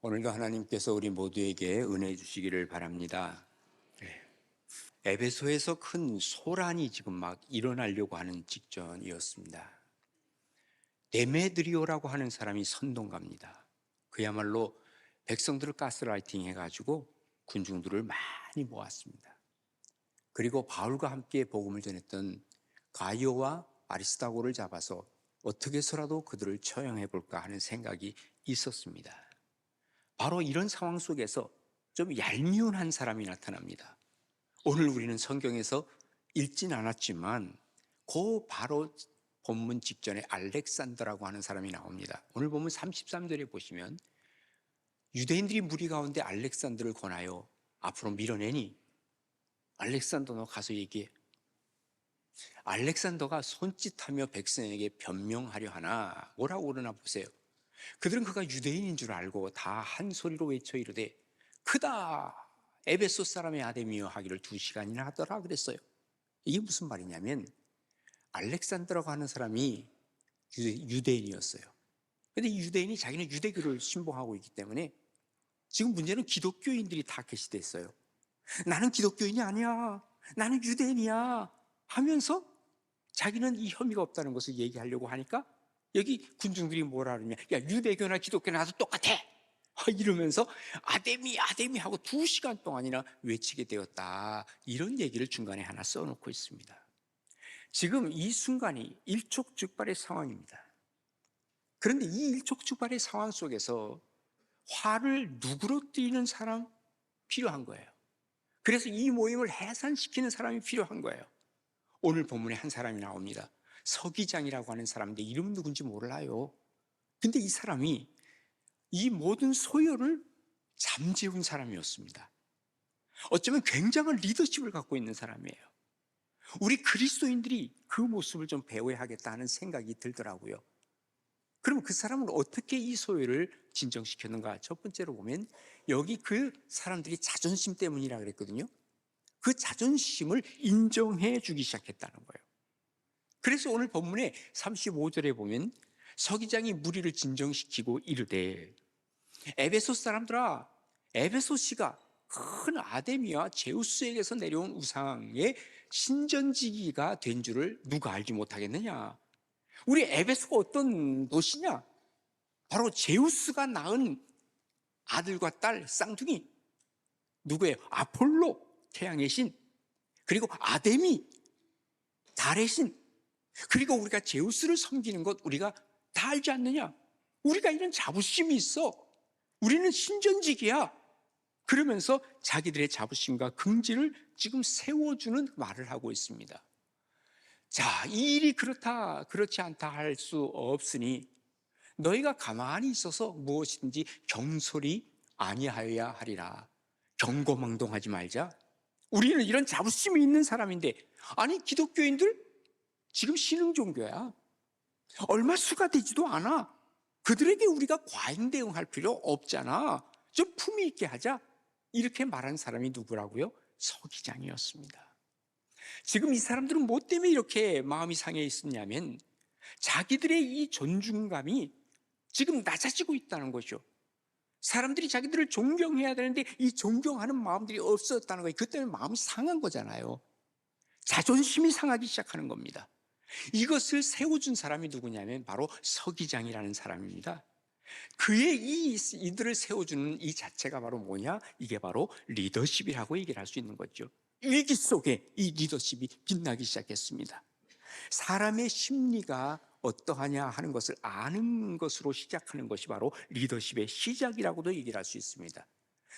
오늘도 하나님께서 우리 모두에게 은혜 주시기를 바랍니다. 에베소에서 큰 소란이 지금 막 일어나려고 하는 직전이었습니다. 데메드리오라고 하는 사람이 선동가입니다. 그야말로 백성들을 가스라이팅 해가지고 군중들을 많이 모았습니다. 그리고 바울과 함께 복음을 전했던 가이오와 아리스다고를 잡아서 어떻게 해서라도 그들을 처형해 볼까 하는 생각이 있었습니다. 바로 이런 상황 속에서 좀 얄미운 한 사람이 나타납니다. 오늘 우리는 성경에서 읽진 않았지만 그 바로 본문 직전에 알렉산더라고 하는 사람이 나옵니다. 오늘 본문 33절에 보시면 유대인들이 무리 가운데 알렉산더를 권하여 앞으로 밀어내니 알렉산더 너 가서 얘기해. 알렉산더가 손짓하며 백성에게 변명하려 하나 뭐라고 그러나 보세요. 그들은 그가 유대인인 줄 알고 다 한 소리로 외쳐 이르되 크다 에베소 사람의 아데미여 하기를 2시간이나 하더라 그랬어요. 이게 무슨 말이냐면 알렉산더라고 하는 사람이 유대인이었어요. 그런데 이 유대인이 자기는 유대교를 신봉하고 있기 때문에 지금 문제는 기독교인들이 타겟이 됐어요. 나는 기독교인이 아니야, 나는 유대인이야 하면서 자기는 이 혐의가 없다는 것을 얘기하려고 하니까 여기 군중들이 뭐라 그러냐, 야 유대교나 기독교나 나도 똑같아 이러면서 아데미 하고 2시간 동안이나 외치게 되었다. 이런 얘기를 중간에 하나 써놓고 있습니다. 지금 이 순간이 일촉즉발의 상황입니다. 그런데 이 일촉즉발의 상황 속에서 화를 누그러뜨리는 사람 필요한 거예요. 그래서 이 모임을 해산시키는 사람이 필요한 거예요. 오늘 본문에 한 사람이 나옵니다. 서기장이라고 하는 사람인데 이름은 누군지 몰라요. 근데 이 사람이 이 모든 소요를 잠재운 사람이었습니다. 어쩌면 굉장한 리더십을 갖고 있는 사람이에요. 우리 그리스도인들이 그 모습을 좀 배워야 하겠다 하는 생각이 들더라고요. 그럼 그 사람은 어떻게 이 소요를 진정시켰는가? 첫 번째로 보면 여기 그 사람들이 자존심 때문이라 그랬거든요. 그 자존심을 인정해 주기 시작했다는 거예요. 그래서 오늘 본문에 35절에 보면 서기장이 무리를 진정시키고 이르되 에베소 사람들아, 에베소시가 큰 아데미와 제우스에게서 내려온 우상의 신전지기가 된 줄을 누가 알지 못하겠느냐? 우리 에베소가 어떤 도시냐? 바로 제우스가 낳은 아들과 딸 쌍둥이 누구예요? 아폴로 태양의 신, 그리고 아데미 달의 신, 그리고 우리가 제우스를 섬기는 것 우리가 다 알지 않느냐? 우리가 이런 자부심이 있어. 우리는 신전지기야. 그러면서 자기들의 자부심과 긍지를 지금 세워주는 말을 하고 있습니다. 자, 이 일이 그렇다 그렇지 않다 할 수 없으니 너희가 가만히 있어서 무엇이든지 경솔히 아니하여야 하리라. 경고망동하지 말자. 우리는 이런 자부심이 있는 사람인데, 아니 기독교인들 지금 신흥 종교야. 얼마 수가 되지도 않아. 그들에게 우리가 과잉 대응할 필요 없잖아. 좀 품위 있게 하자. 이렇게 말한 사람이 누구라고요? 서기장이었습니다. 지금 이 사람들은 뭐 때문에 이렇게 마음이 상해 있었냐면 자기들의 이 존중감이 지금 낮아지고 있다는 거죠. 사람들이 자기들을 존경해야 되는데 이 존경하는 마음들이 없었다는 거예요. 그 때문에 마음이 상한 거잖아요. 자존심이 상하기 시작하는 겁니다. 이것을 세워준 사람이 누구냐면 바로 서기장이라는 사람입니다. 그의 이들을 세워주는 이 자체가 바로 뭐냐? 이게 바로 리더십이라고 얘기를 할 수 있는 거죠. 위기 속에 이 리더십이 빛나기 시작했습니다. 사람의 심리가 어떠하냐 하는 것을 아는 것으로 시작하는 것이 바로 리더십의 시작이라고도 얘기를 할 수 있습니다.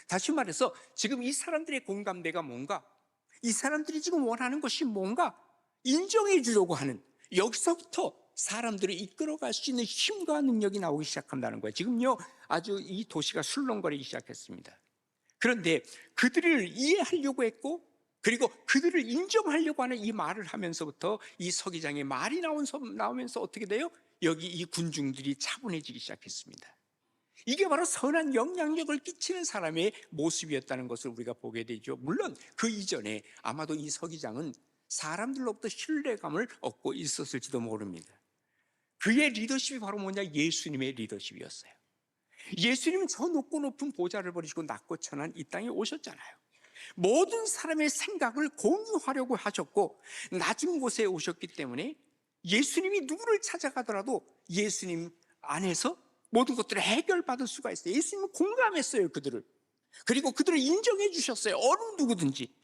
다시 말해서 지금 이 사람들의 공감대가 뭔가, 이 사람들이 지금 원하는 것이 뭔가 인정해 주려고 하는, 여기서부터 사람들을 이끌어갈 수 있는 힘과 능력이 나오기 시작한다는 거예요. 지금요 아주 이 도시가 술렁거리기 시작했습니다. 그런데 그들을 이해하려고 했고, 그리고 그들을 인정하려고 하는 이 말을 하면서부터 이 서기장의 말이 나오면서 어떻게 돼요? 여기 이 군중들이 차분해지기 시작했습니다. 이게 바로 선한 영향력을 끼치는 사람의 모습이었다는 것을 우리가 보게 되죠. 물론 그 이전에 아마도 이 서기장은 사람들로부터 신뢰감을 얻고 있었을지도 모릅니다. 그의 리더십이 바로 뭐냐? 예수님의 리더십이었어요. 예수님은 저 높고 높은 보좌를 버리시고 낮고 천한 이 땅에 오셨잖아요. 모든 사람의 생각을 공유하려고 하셨고 낮은 곳에 오셨기 때문에 예수님이 누구를 찾아가더라도 예수님 안에서 모든 것들을 해결받을 수가 있어요. 예수님은 공감했어요, 그들을. 그리고 그들을 인정해 주셨어요, 어느 누구든지.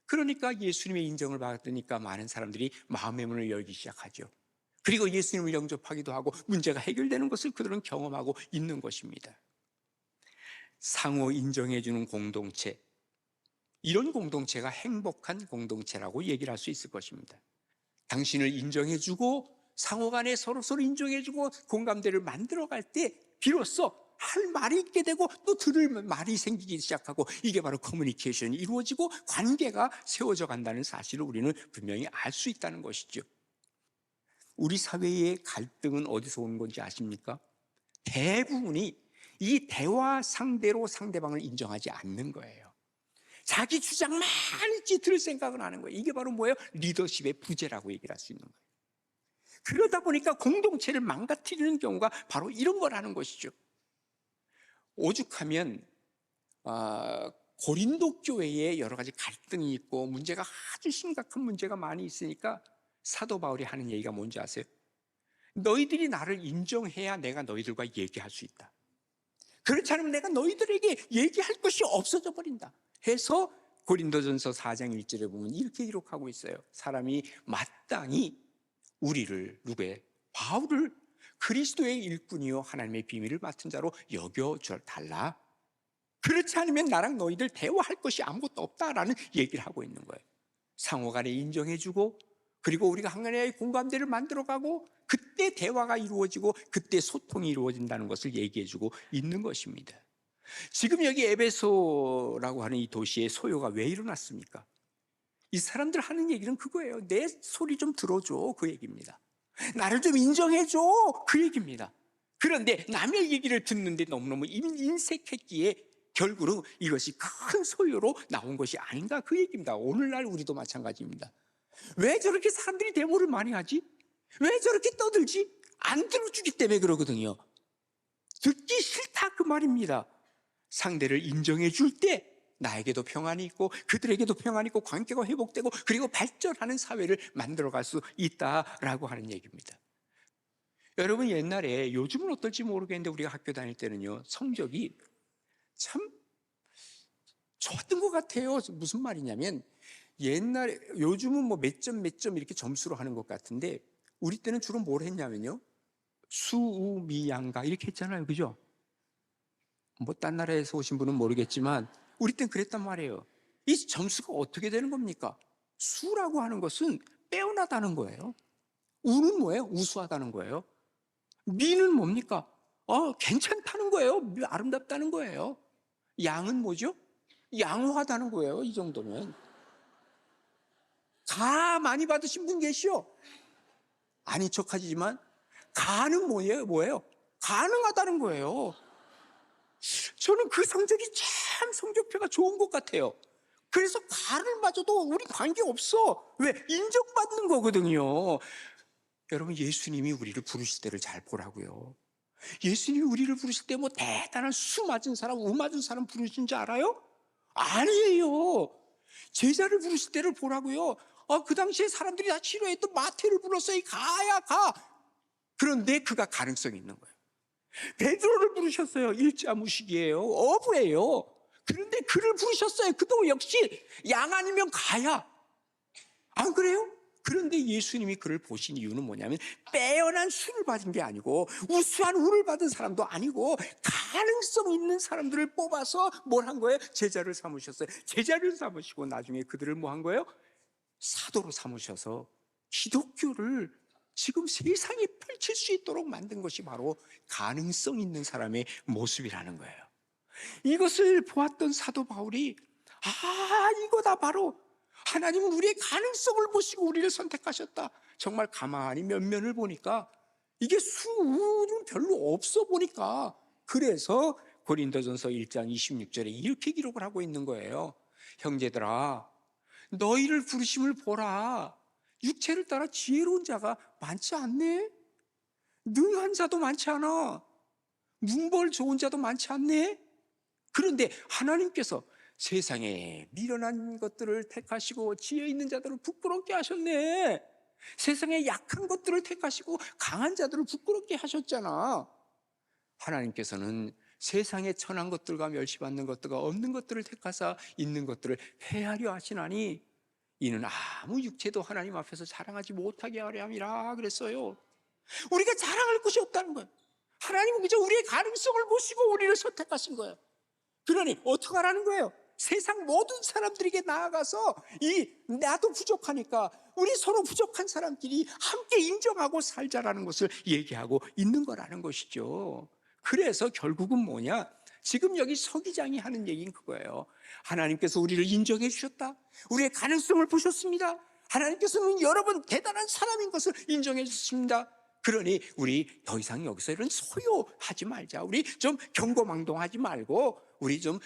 그러니까 예수님의 인정을 받으니까 많은 사람들이 마음의 문을 열기 시작하죠. 그리고 예수님을 영접하기도 하고 문제가 해결되는 것을 그들은 경험하고 있는 것입니다. 상호 인정해 주는 공동체, 이런 공동체가 행복한 공동체라고 얘기를 할 수 있을 것입니다. 당신을 인정해 주고 상호 간에 서로 인정해 주고 공감대를 만들어 갈 때 비로소 할 말이 있게 되고 또 들을 말이 생기기 시작하고 이게 바로 커뮤니케이션이 이루어지고 관계가 세워져 간다는 사실을 우리는 분명히 알 수 있다는 것이죠. 우리 사회의 갈등은 어디서 오는 건지 아십니까? 대부분이 이 대화 상대로 상대방을 인정하지 않는 거예요. 자기 주장만 들을 생각은 하는 거예요. 이게 바로 뭐예요? 리더십의 부재라고 얘기를 할 수 있는 거예요. 그러다 보니까 공동체를 망가뜨리는 경우가 바로 이런 거라는 것이죠. 오죽하면 고린도 교회에 여러 가지 갈등이 있고 문제가 아주 심각한 문제가 많이 있으니까 사도 바울이 하는 얘기가 뭔지 아세요? 너희들이 나를 인정해야 내가 너희들과 얘기할 수 있다. 그렇지 않으면 내가 너희들에게 얘기할 것이 없어져 버린다 해서 고린도전서 4장 1절에 보면 이렇게 기록하고 있어요. 사람이 마땅히 우리를 누구의 바울을 그리스도의 일꾼이요 하나님의 비밀을 맡은 자로 여겨줘 달라. 그렇지 않으면 나랑 너희들 대화할 것이 아무것도 없다라는 얘기를 하고 있는 거예요. 상호간에 인정해주고 그리고 우리가 한간의 공감대를 만들어가고 그때 대화가 이루어지고 그때 소통이 이루어진다는 것을 얘기해주고 있는 것입니다. 지금 여기 에베소라고 하는 이 도시의 소요가 왜 일어났습니까? 이 사람들 하는 얘기는 그거예요. 내 소리 좀 들어줘, 그 얘기입니다. 나를 좀 인정해줘, 그 얘기입니다. 그런데 남의 얘기를 듣는데 너무너무 인색했기에 결국은 이것이 큰 소요로 나온 것이 아닌가, 그 얘기입니다. 오늘날 우리도 마찬가지입니다. 왜 저렇게 사람들이 데모를 많이 하지? 왜 저렇게 떠들지? 안 들어주기 때문에 그러거든요. 듣기 싫다, 그 말입니다. 상대를 인정해 줄 때 나에게도 평안이 있고 그들에게도 평안이 있고 관계가 회복되고 그리고 발전하는 사회를 만들어갈 수 있다라고 하는 얘기입니다. 여러분, 옛날에, 요즘은 어떨지 모르겠는데 우리가 학교 다닐 때는요 성적이 참 좋았던 것 같아요. 무슨 말이냐면 옛날에, 요즘은 뭐 몇 점 이렇게 점수로 하는 것 같은데 우리 때는 주로 뭘 했냐면요 수우미양가 이렇게 했잖아요, 그죠? 뭐 딴 나라에서 오신 분은 모르겠지만 우리 땐 그랬단 말이에요. 이 점수가 어떻게 되는 겁니까? 수라고 하는 것은 빼어나다는 거예요. 우는 뭐예요? 우수하다는 거예요. 미는 뭡니까? 괜찮다는 거예요. 아름답다는 거예요. 양은 뭐죠? 양호하다는 거예요. 이 정도면. 가 많이 받으신 분 계시오? 아닌 척하지만 가는 뭐예요? 가능하다는 거예요. 저는 그 성적이 참 성적표가 좋은 것 같아요. 그래서 가를 맞아도 우리 관계없어. 왜? 인정받는 거거든요. 여러분, 예수님이 우리를 부르실 때를 잘 보라고요. 예수님이 우리를 부르실 때 뭐 대단한 수 맞은 사람, 우 맞은 사람 부르신 줄 알아요? 아니에요. 제자를 부르실 때를 보라고요. 그 당시에 사람들이 다 싫어했던 마태를 불렀어요. 가야 가. 그런데 그가 가능성이 있는 거예요. 베드로를 부르셨어요. 일자무식이에요. 어부예요. 그런데 그를 부르셨어요. 그도 역시 양 아니면 가야. 안 그래요? 그런데 예수님이 그를 보신 이유는 뭐냐면 빼어난 수를 받은 게 아니고 우수한 운을 받은 사람도 아니고 가능성 있는 사람들을 뽑아서 뭘 한 거예요? 제자를 삼으셨어요. 제자를 삼으시고 나중에 그들을 뭐 한 거예요? 사도로 삼으셔서 기독교를 지금 세상에 펼칠 수 있도록 만든 것이 바로 가능성 있는 사람의 모습이라는 거예요. 이것을 보았던 사도 바울이 이거다, 바로 하나님은 우리의 가능성을 보시고 우리를 선택하셨다. 정말 가만히 면면을 보니까 이게 수는 별로 없어 보니까, 그래서 고린도전서 1장 26절에 이렇게 기록을 하고 있는 거예요. 형제들아, 너희를 부르심을 보라. 육체를 따라 지혜로운 자가 많지 않네. 능한 자도 많지 않아. 문벌 좋은 자도 많지 않네? 그런데 하나님께서 세상에 미련한 것들을 택하시고 지혜 있는 자들을 부끄럽게 하셨네. 세상에 약한 것들을 택하시고 강한 자들을 부끄럽게 하셨잖아. 하나님께서는 세상에 천한 것들과 멸시받는 것들과 없는 것들을 택하사 있는 것들을 폐하려 하시나니 이는 아무 육체도 하나님 앞에서 자랑하지 못하게 하려 함이라 그랬어요. 우리가 자랑할 것이 없다는 거예요. 하나님은 그저 우리의 가능성을 보시고 우리를 선택하신 거예요. 그러니 어떻게 하라는 거예요? 세상 모든 사람들에게 나아가서 나도 부족하니까 우리 서로 부족한 사람끼리 함께 인정하고 살자라는 것을 얘기하고 있는 거라는 것이죠. 그래서 결국은 뭐냐? 지금 여기 서기장이 하는 얘기는 그거예요. 하나님께서 우리를 인정해 주셨다. 우리의 가능성을 보셨습니다. 하나님께서는 여러분 대단한 사람인 것을 인정해 주셨습니다. 그러니 우리 더 이상 여기서 이런 소요하지 말자. 우리 좀 경거망동하지 말고 우리 좀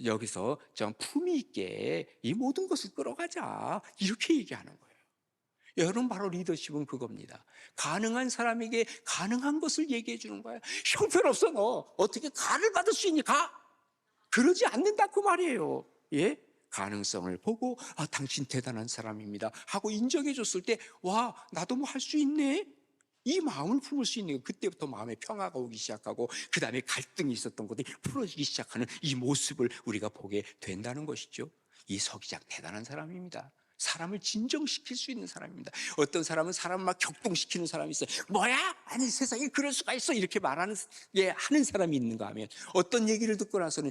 여기서 좀 품위 있게 이 모든 것을 끌어가자. 이렇게 얘기하는 거예요. 여러분 바로 리더십은 그겁니다. 가능한 사람에게 가능한 것을 얘기해 주는 거예요. 형편없어 너 어떻게 가를 받을 수 있니? 가. 그러지 않는다 그 말이에요. 예? 가능성을 보고 당신 대단한 사람입니다 하고 인정해 줬을 때 와 나도 뭐 할 수 있네. 이 마음을 품을 수 있는 그때부터 마음에 평화가 오기 시작하고 그 다음에 갈등이 있었던 것들이 풀어지기 시작하는 이 모습을 우리가 보게 된다는 것이죠. 이 서기장 대단한 사람입니다. 사람을 진정시킬 수 있는 사람입니다. 어떤 사람은 사람을 막 격동시키는 사람이 있어요. 뭐야? 아니 세상에 그럴 수가 있어 이렇게 말하는 하는 사람이 있는가 하면 어떤 얘기를 듣고 나서는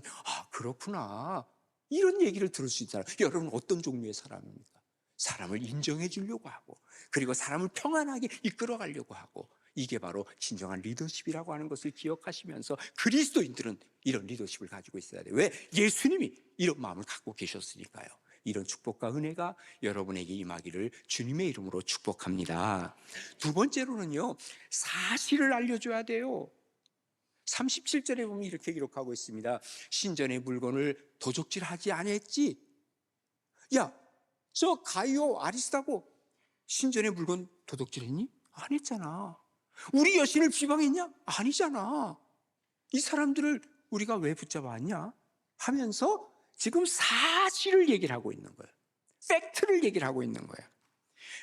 그렇구나 이런 얘기를 들을 수 있는 사람. 여러분 어떤 종류의 사람입니까? 사람을 인정해 주려고 하고 그리고 사람을 평안하게 이끌어 가려고 하고 이게 바로 진정한 리더십이라고 하는 것을 기억하시면서 그리스도인들은 이런 리더십을 가지고 있어야 돼요. 왜? 예수님이 이런 마음을 갖고 계셨으니까요. 이런 축복과 은혜가 여러분에게 임하기를 주님의 이름으로 축복합니다. 두 번째로는요, 사실을 알려줘야 돼요. 37절에 보면 이렇게 기록하고 있습니다. 신전의 물건을 도적질하지 아니했지? 야, 저 가이오 아리스다고 신전의 물건 도둑질했니? 안 했잖아. 우리 여신을 비방했냐? 아니잖아. 이 사람들을 우리가 왜 붙잡아 왔냐? 하면서 지금 사실을 얘기를 하고 있는 거예요. 팩트를 얘기를 하고 있는 거예요.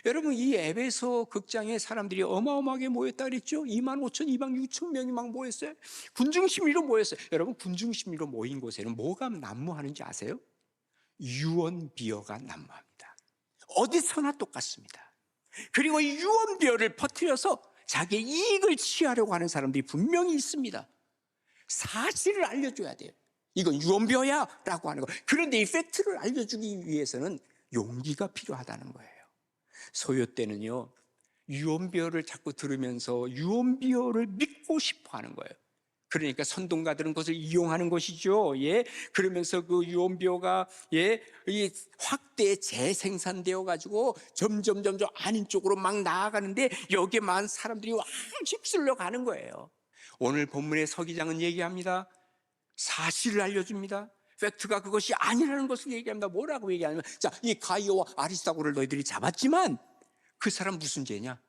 여러분 이 에베소 극장에 사람들이 어마어마하게 모였다 그랬죠? 2만 5천, 2만 6천 명이 막 모였어요. 군중심리로 모였어요. 여러분 군중심리로 모인 곳에는 뭐가 난무하는지 아세요? 유언비어가 난무합니다. 어디서나 똑같습니다. 그리고 유언비어를 퍼뜨려서 자기의 이익을 취하려고 하는 사람들이 분명히 있습니다. 사실을 알려줘야 돼요. 이건 유언비어야 라고 하는 거예요. 그런데 이 팩트를 알려주기 위해서는 용기가 필요하다는 거예요. 소요 때는요 유언비어를 자꾸 들으면서 유언비어를 믿고 싶어 하는 거예요. 그러니까 선동가들은 그것을 이용하는 것이죠. 예. 그러면서 그 유언비어가 이 확대 재생산되어 가지고 점점 아닌 쪽으로 막 나아가는데 여기에만 사람들이 확 휩쓸려 가는 거예요. 오늘 본문의 서기장은 얘기합니다. 사실을 알려줍니다. 팩트가 그것이 아니라는 것을 얘기합니다. 뭐라고 얘기하냐면 자, 이 가이오와 아리스다고를 너희들이 잡았지만 그 사람 무슨 죄냐?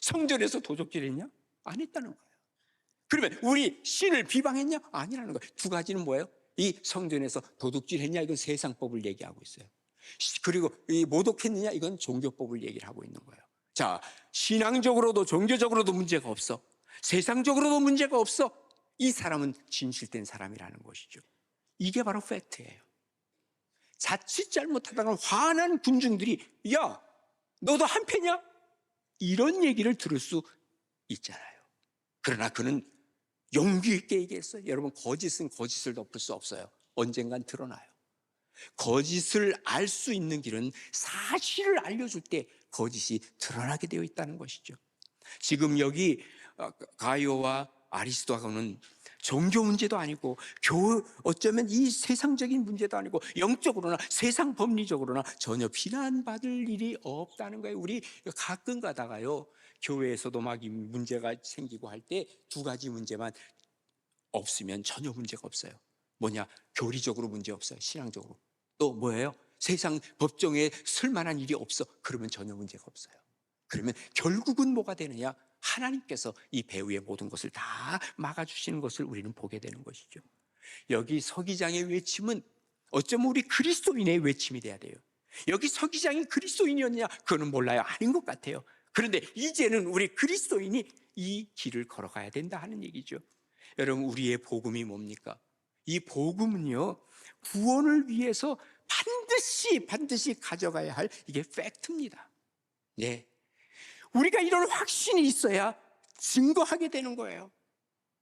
성전에서 도적질했냐? 안 했다는 거예요. 그러면 우리 신을 비방했냐? 아니라는 거예요. 두 가지는 뭐예요? 이 성전에서 도둑질했냐? 이건 세상법을 얘기하고 있어요. 그리고 이 모독했느냐? 이건 종교법을 얘기를 하고 있는 거예요. 자, 신앙적으로도 종교적으로도 문제가 없어. 세상적으로도 문제가 없어. 이 사람은 진실된 사람이라는 것이죠. 이게 바로 팩트예요. 자칫 잘못하다가 화난 군중들이 야, 너도 한패냐? 이런 얘기를 들을 수 있잖아요. 그러나 그는 용기 있게 얘기했어요. 여러분 거짓은 거짓을 덮을 수 없어요. 언젠간 드러나요. 거짓을 알 수 있는 길은 사실을 알려줄 때 거짓이 드러나게 되어 있다는 것이죠. 지금 여기 가이오와 아리스도하고는 종교 문제도 아니고 어쩌면 이 세상적인 문제도 아니고 영적으로나 세상 법리적으로나 전혀 비난받을 일이 없다는 거예요. 우리 가끔 가다가요 교회에서도 막 문제가 생기고 할 때 두 가지 문제만 없으면 전혀 문제가 없어요. 뭐냐? 교리적으로 문제 없어요. 신앙적으로. 또 뭐예요? 세상 법정에 쓸 만한 일이 없어. 그러면 전혀 문제가 없어요. 그러면 결국은 뭐가 되느냐? 하나님께서 이 배후의 모든 것을 다 막아주시는 것을 우리는 보게 되는 것이죠. 여기 서기장의 외침은 어쩌면 우리 그리스도인의 외침이 돼야 돼요. 여기 서기장이 그리스도인이었냐? 그거는 몰라요. 아닌 것 같아요. 그런데 이제는 우리 그리스도인이 이 길을 걸어가야 된다 하는 얘기죠. 여러분, 우리의 복음이 뭡니까? 이 복음은요, 구원을 위해서 반드시 가져가야 할 이게 팩트입니다. 네. 우리가 이런 확신이 있어야 증거하게 되는 거예요.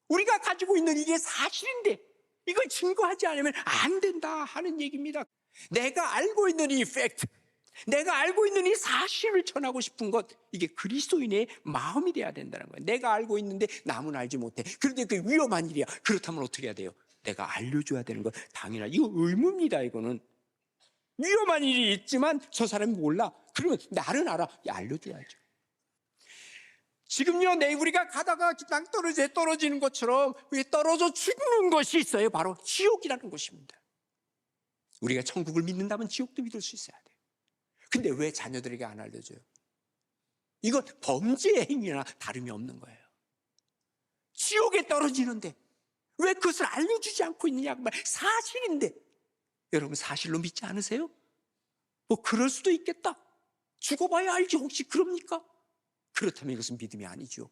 우리가 가지고 있는 이게 사실인데 이걸 증거하지 않으면 안 된다 하는 얘기입니다. 내가 알고 있는 이 팩트, 내가 알고 있는 이 사실을 전하고 싶은 것, 이게 그리스도인의 마음이 돼야 된다는 거예요. 내가 알고 있는데 남은 알지 못해. 그런데 그게 위험한 일이야. 그렇다면 어떻게 해야 돼요? 내가 알려줘야 되는 것, 당연하다. 이거 의무입니다. 이거는 위험한 일이 있지만 저 사람이 몰라. 그러면 나는 알아. 알려줘야죠. 지금요, 우리가 가다가 땅 떨어지는 것처럼 떨어져 죽는 것이 있어요. 바로 지옥이라는 것입니다. 우리가 천국을 믿는다면 지옥도 믿을 수 있어야 돼요. 근데 왜 자녀들에게 안 알려줘요? 이건 범죄의 행위나 다름이 없는 거예요. 지옥에 떨어지는데 왜 그것을 알려주지 않고 있느냐? 그 말 사실인데. 여러분, 사실로 믿지 않으세요? 뭐 그럴 수도 있겠다. 죽어봐야 알지. 혹시 그럽니까? 그렇다면 이것은 믿음이 아니죠.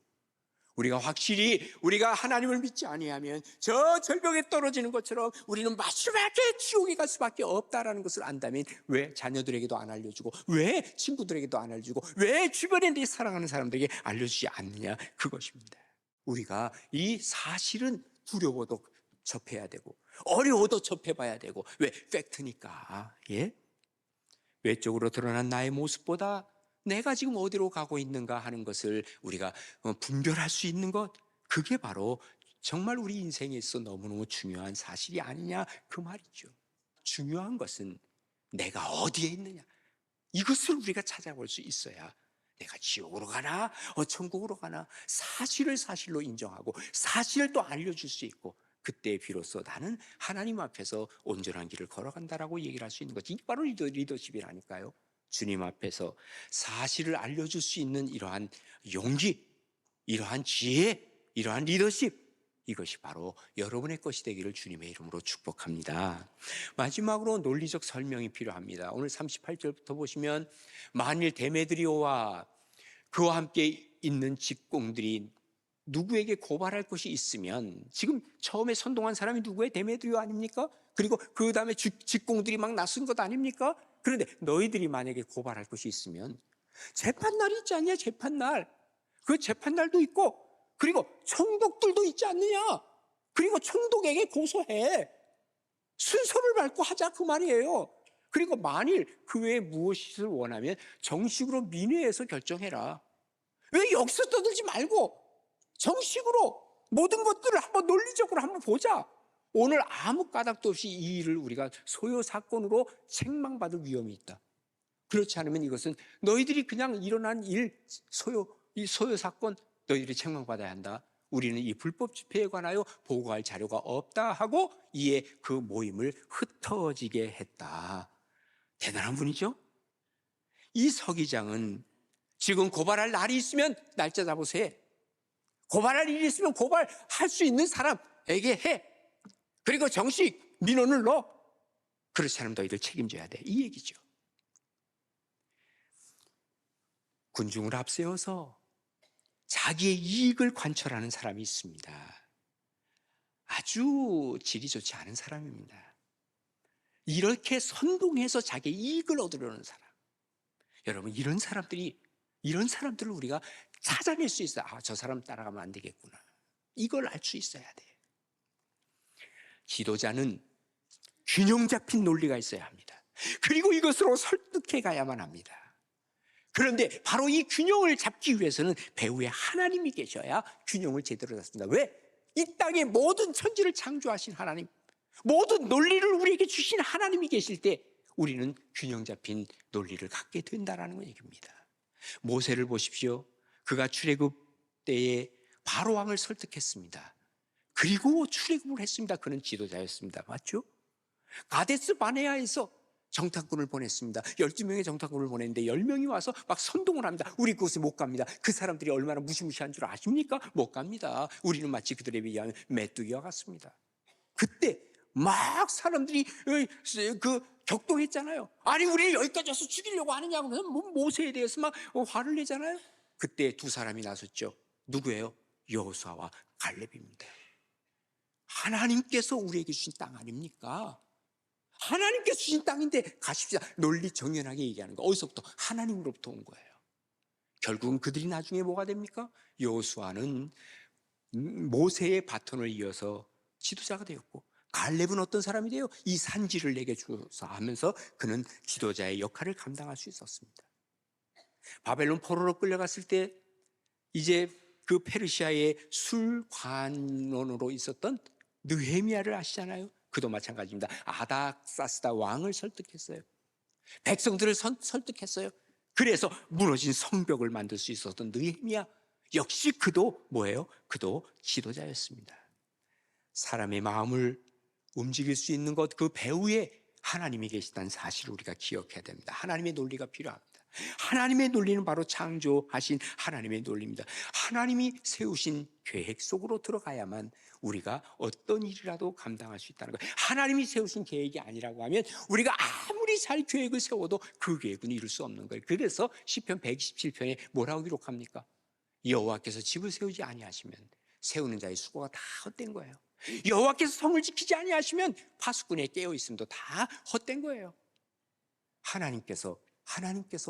우리가 확실히 우리가 하나님을 믿지 아니하면 저 절벽에 떨어지는 것처럼 우리는 마지막에 지옥에 갈 수밖에 없다라는 것을 안다면 왜 자녀들에게도 안 알려주고, 왜 친구들에게도 안 알려주고, 왜 주변에 내 사랑하는 사람들에게 알려주지 않느냐? 그것입니다. 우리가 이 사실은 두려워도 접해야 되고 어려워도 접해봐야 되고, 왜? 팩트니까. 예? 외적으로 드러난 나의 모습보다 내가 지금 어디로 가고 있는가 하는 것을 우리가 분별할 수 있는 것, 그게 바로 정말 우리 인생에 있어 너무너무 중요한 사실이 아니냐, 그 말이죠. 중요한 것은 내가 어디에 있느냐, 이것을 우리가 찾아볼 수 있어야 내가 지옥으로 가나 천국으로 가나 사실을 사실로 인정하고 사실을 또 알려줄 수 있고, 그때 비로소 나는 하나님 앞에서 온전한 길을 걸어간다라고 얘기를 할 수 있는 것이 바로 리더십이라니까요. 주님 앞에서 사실을 알려줄 수 있는 이러한 용기, 이러한 지혜, 이러한 리더십, 이것이 바로 여러분의 것이 되기를 주님의 이름으로 축복합니다. 마지막으로 논리적 설명이 필요합니다. 오늘 38절부터 보시면, 만일 데메드리오와 그와 함께 있는 직공들이 누구에게 고발할 것이 있으면, 지금 처음에 선동한 사람이 누구예요? 데메드리오 아닙니까? 그리고 그 다음에 직공들이 막 나선 것 아닙니까? 그런데 너희들이 만약에 고발할 것이 있으면 재판날이 있지 않냐? 재판날. 그 재판날도 있고, 그리고 총독들도 있지 않느냐? 그리고 총독에게 고소해. 순서를 밟고 하자, 그 말이에요. 그리고 만일 그 외에 무엇을 원하면 정식으로 민회에서 결정해라. 왜 여기서 떠들지 말고 정식으로 모든 것들을 한번 논리적으로 한번 보자. 오늘 아무 까닭도 없이 이 일을 우리가 소요 사건으로 책망받을 위험이 있다. 그렇지 않으면 이것은 너희들이 그냥 일어난 이 소요 사건, 너희들이 책망받아야 한다. 우리는 이 불법 집회에 관하여 보고할 자료가 없다 하고 이에 그 모임을 흩어지게 했다. 대단한 분이죠. 이 서기장은 지금 고발할 날이 있으면 날짜 잡으세요. 고발할 일이 있으면 고발할 수 있는 사람에게 해. 그리고 정식 민원을 넣어. 그렇지 않으면 너희들 책임져야 돼, 이 얘기죠. 군중을 앞세워서 자기의 이익을 관철하는 사람이 있습니다. 아주 질이 좋지 않은 사람입니다. 이렇게 선동해서 자기의 이익을 얻으려는 사람. 여러분, 이런 사람들을 우리가 찾아낼 수 있어요. 아, 저 사람 따라가면 안 되겠구나. 이걸 알 수 있어야 돼요. 지도자는 균형 잡힌 논리가 있어야 합니다. 그리고 이것으로 설득해 가야만 합니다. 그런데 바로 이 균형을 잡기 위해서는 배후에 하나님이 계셔야 균형을 제대로 잡습니다. 왜? 이 땅의 모든 천지를 창조하신 하나님, 모든 논리를 우리에게 주신 하나님이 계실 때 우리는 균형 잡힌 논리를 갖게 된다는 얘기입니다. 모세를 보십시오. 그가 출애굽 때에 바로왕을 설득했습니다. 그리고 출애굽을 했습니다. 그는 지도자였습니다. 맞죠? 가데스 바네아에서 정탐꾼을 보냈습니다. 12명의 정탐꾼을 보냈는데 10명이 와서 막 선동을 합니다. 우리 그곳에 못 갑니다. 그 사람들이 얼마나 무시무시한 줄 아십니까? 못 갑니다. 우리는 마치 그들에 비하면 메뚜기와 같습니다. 그때 막 사람들이 격동했잖아요. 아니 우리 여기까지 와서 죽이려고 하느냐고 모세에 대해서 막 화를 내잖아요. 그때 두 사람이 나섰죠. 누구예요? 여호수아와 갈렙입니다. 하나님께서 우리에게 주신 땅 아닙니까? 하나님께서 주신 땅인데 가십시다. 논리 정연하게 얘기하는 거. 어디서부터? 하나님으로부터 온 거예요. 결국은 그들이 나중에 뭐가 됩니까? 여호수아는 모세의 바톤을 이어서 지도자가 되었고, 갈렙은 어떤 사람이 돼요? 이 산지를 내게 주소서 하면서 그는 지도자의 역할을 감당할 수 있었습니다. 바벨론 포로로 끌려갔을 때 이제 그 페르시아의 술관원으로 있었던 느헤미야를 아시잖아요. 그도 마찬가지입니다. 아닥사스다 왕을 설득했어요. 백성들을 설득했어요. 그래서 무너진 성벽을 만들 수 있었던 느헤미야, 역시 그도 뭐예요? 그도 지도자였습니다. 사람의 마음을 움직일 수 있는 것, 그 배후에 하나님이 계시다는 사실을 우리가 기억해야 됩니다. 하나님의 논리가 필요합니다. 하나님의 논리는 바로 창조하신 하나님의 논리입니다. 하나님이 세우신 계획 속으로 들어가야만 우리가 어떤 일이라도 감당할 수 있다는 거예요. 하나님이 세우신 계획이 아니라고 하면 우리가 아무리 잘 계획을 세워도 그 계획은 이룰 수 없는 거예요. 그래서 시편 127편에 뭐라고 기록합니까? 여호와께서 집을 세우지 아니하시면 세우는 자의 수고가 다 헛된 거예요. 여호와께서 성을 지키지 아니하시면 파수꾼에 깨어 있음도 다 헛된 거예요. 하나님께서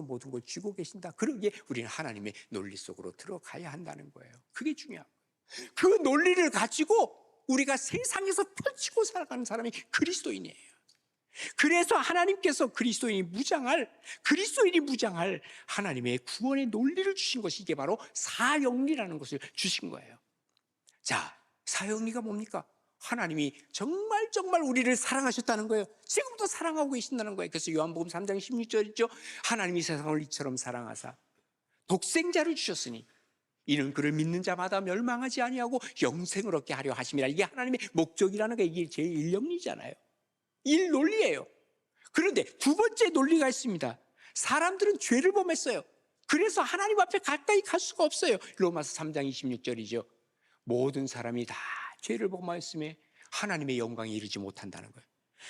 모든 걸 쥐고 계신다. 그러기에 우리는 하나님의 논리 속으로 들어가야 한다는 거예요. 그게 중요한 거예요. 그 논리를 가지고 우리가 세상에서 펼치고 살아가는 사람이 그리스도인이에요. 그래서 하나님께서 그리스도인이 무장할 하나님의 구원의 논리를 주신 것이 이게 바로 사형리라는 것을 주신 거예요. 자, 사형리가 뭡니까? 하나님이 정말 우리를 사랑하셨다는 거예요. 지금도 사랑하고 계신다는 거예요. 그래서 요한복음 3장 16절이죠. 하나님이 세상을 이처럼 사랑하사 독생자를 주셨으니 이는 그를 믿는 자마다 멸망하지 아니하고 영생을 얻게 하려 하심이라. 이게 하나님의 목적이라는 게 이게 제1영리잖아요. 일논리예요. 그런데 두 번째 논리가 있습니다. 사람들은 죄를 범했어요. 그래서 하나님 앞에 가까이 갈 수가 없어요. 로마서 3장 26절이죠. 모든 사람이 다 죄를 범하였음에 하나님의 영광에 이르지 못한다는 거예요.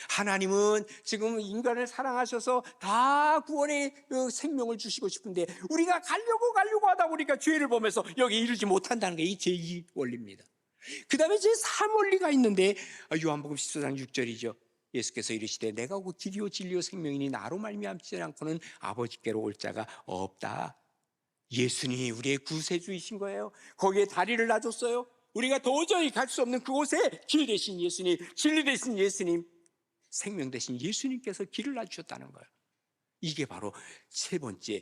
하나님은 지금 인간을 사랑하셔서 다 구원의 생명을 주시고 싶은데 우리가 가려고 하다 보니까 죄를 범해서 여기 이르지 못한다는 게 이 제2원리입니다. 그 다음에 제3원리가 있는데 요한복음 14장 6절이죠. 예수께서 이르시되 내가 곧 길이요 진리요 생명이니 나로 말미암지 않고는 아버지께로 올 자가 없다. 예수님이 우리의 구세주이신 거예요. 거기에 다리를 놔줬어요. 우리가 도저히 갈 수 없는 그곳에 길 되신 예수님, 진리 되신 예수님, 생명 되신 예수님께서 길을 놔주셨다는 거예요. 이게 바로 세 번째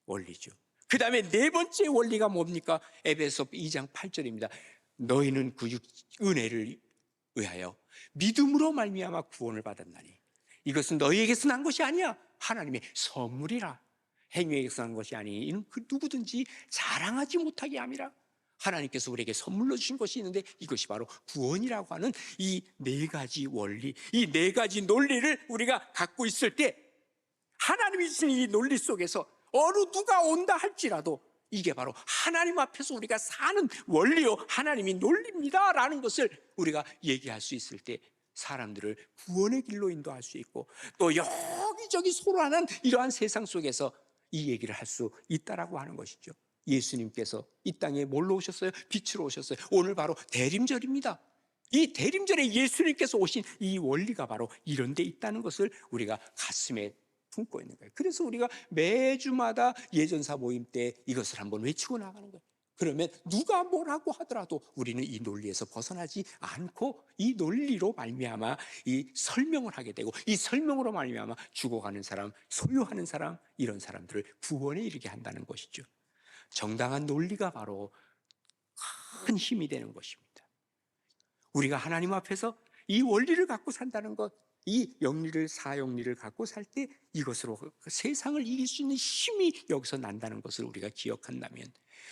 원리죠. 그 다음에 네 번째 원리가 뭡니까? 에베소 2장 8절입니다. 너희는 그 은혜를 의하여 믿음으로 말미암아 구원을 받았나니 이것은 너희에게서 난 것이 아니야. 하나님의 선물이라. 행위에게서 난 것이 아니니 이는 그 누구든지 자랑하지 못하게 함이라. 하나님께서 우리에게 선물로 주신 것이 있는데 이것이 바로 구원이라고 하는 이 네 가지 원리, 이 네 가지 논리를 우리가 갖고 있을 때 하나님이 주신 이 논리 속에서 어느 누가 온다 할지라도 이게 바로 하나님 앞에서 우리가 사는 원리요 하나님이 논리입니다 라는 것을 우리가 얘기할 수 있을 때 사람들을 구원의 길로 인도할 수 있고 또 여기저기 소란한 이러한 세상 속에서 이 얘기를 할 수 있다라고 하는 것이죠. 예수님께서 이 땅에 뭘로 오셨어요? 빛으로 오셨어요. 오늘 바로 대림절입니다. 이 대림절에 예수님께서 오신 이 원리가 바로 이런 데 있다는 것을 우리가 가슴에 품고 있는 거예요. 그래서 우리가 매주마다 예전사 모임 때 이것을 한번 외치고 나가는 거예요. 그러면 누가 뭐라고 하더라도 우리는 이 논리에서 벗어나지 않고 이 논리로 말미암아 이 설명을 하게 되고 이 설명으로 말미암아 죽어가는 사람, 소유하는 사람, 이런 사람들을 구원에 이르게 한다는 것이죠. 정당한 논리가 바로 큰 힘이 되는 것입니다. 우리가 하나님 앞에서 이 원리를 갖고 산다는 것, 이 영리를 사영리를 갖고 살 때 이것으로 세상을 이길 수 있는 힘이 여기서 난다는 것을 우리가 기억한다면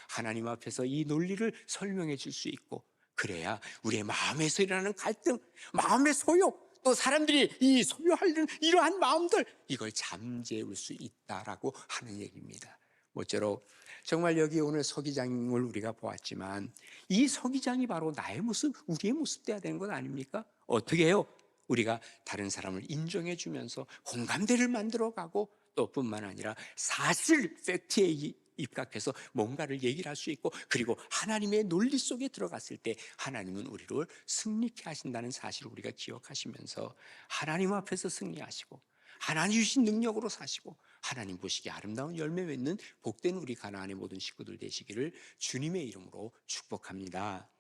하나님 앞에서 이 논리를 설명해 줄 수 있고 그래야 우리의 마음에서 일어나는 갈등, 마음의 소욕, 또 사람들이 이 소유하려는 이러한 마음들, 이걸 잠재울 수 있다라고 하는 얘기입니다. 모쪼록 정말 여기 오늘 서기장을 우리가 보았지만 이 서기장이 바로 나의 모습, 우리의 모습 돼야 되는 것 아닙니까? 어떻게 해요? 우리가 다른 사람을 인정해 주면서 공감대를 만들어 가고, 또 뿐만 아니라 사실 팩트에 입각해서 뭔가를 얘기를 할 수 있고, 그리고 하나님의 논리 속에 들어갔을 때 하나님은 우리를 승리케 하신다는 사실을 우리가 기억하시면서 하나님 앞에서 승리하시고 하나님 주신 능력으로 사시고 하나님 보시기에 아름다운 열매 맺는 복된 우리 가나안의 모든 식구들 되시기를 주님의 이름으로 축복합니다.